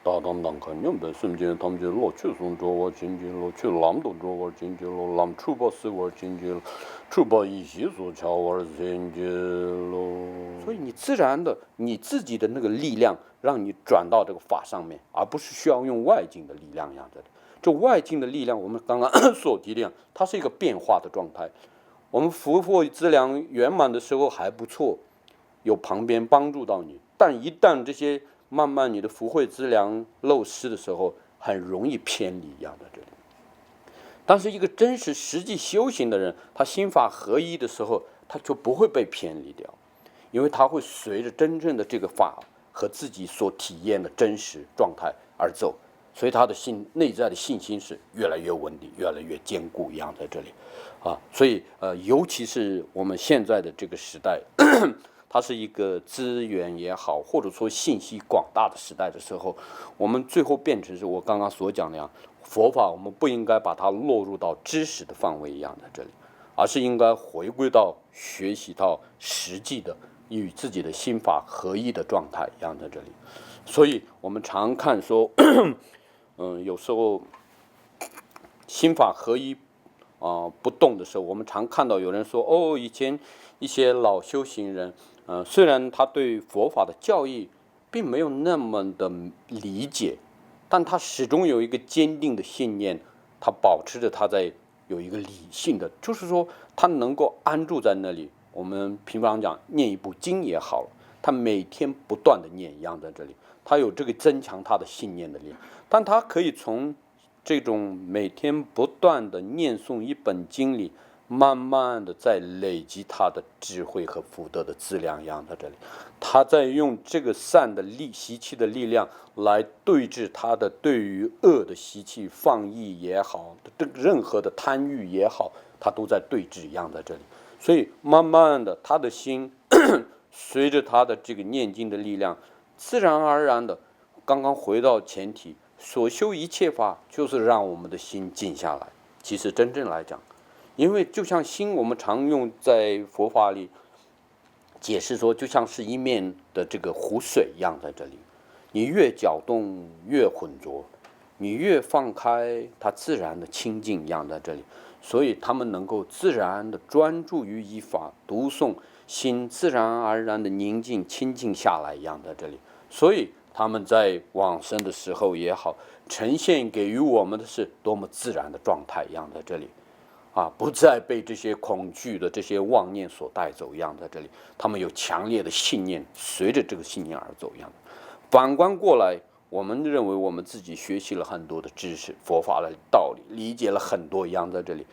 다담당칸념 베숨제 탐제로 추송조와 진질로 추람도 조와 진질로 람추버스와 진질 추버이시소 차워 진질로。所以你自然的你自己的那个力量让你转到这个法上面，而不是需要用外境的力量养着的。这外境的力量，我们刚刚所提的，它是一个变化的状态。我们福慧资粮圆满的时候还不错，有旁边帮助到你，但一旦这些慢慢你的福慧资粮漏失的时候，很容易偏离一样的这里。但是一个真实实际修行的人，他心法合一的时候，他就不会被偏离掉，因为他会随着真正的这个法和自己所体验的真实状态而走，所以他的内在的信心是越来越稳定，越来越坚固一样在这里啊。所以尤其是我们现在的这个时代。它是一个资源也好，或者说信息广大的时代的时候，我们最后变成是我刚刚所讲的样，佛法我们不应该把它落入到知识的范围一样在这里，而是应该回归到学习到实际的与自己的心法合一的状态一样在这里。所以我们常看说，有时候心法合一不动的时候，我们常看到有人说，以前一些老修行人。虽然他对佛法的教义并没有那么的理解，但他始终有一个坚定的信念，他保持着他在有一个理性的，就是说他能够安住在那里。我们平常讲念一部经也好了，他每天不断的念一样在这里，他有这个增强他的信念的力量，但他可以从这种每天不断的念诵一本经里。慢慢的在累积他的智慧和福德的资粮一样在这里，他在用这个善的习气的力量来对治他的对于恶的习气，放逸也好，任何的贪欲也好，他都在对治一样在这里。所以慢慢的他的心随着他的这个念经的力量，自然而然的，刚刚回到前提，所修一切法就是让我们的心静下来。其实真正来讲，因为就像心，我们常用在佛法里解释说，就像是一面的这个湖水一样，在这里，你越搅动越浑浊，你越放开，它自然的清净一样在这里。所以他们能够自然的专注于依法读诵，心自然而然的宁静清净下来一样在这里。所以他们在往生的时候也好，呈现给予我们的是多么自然的状态一样在这里。不再被这些恐惧的这些妄念所带走一样，在这里，他们有强烈的信念，随着这个信念而走一样。反观过来，我们认为我们自己学习了很多的知识，佛法的道理，理解了很多一样，在这里，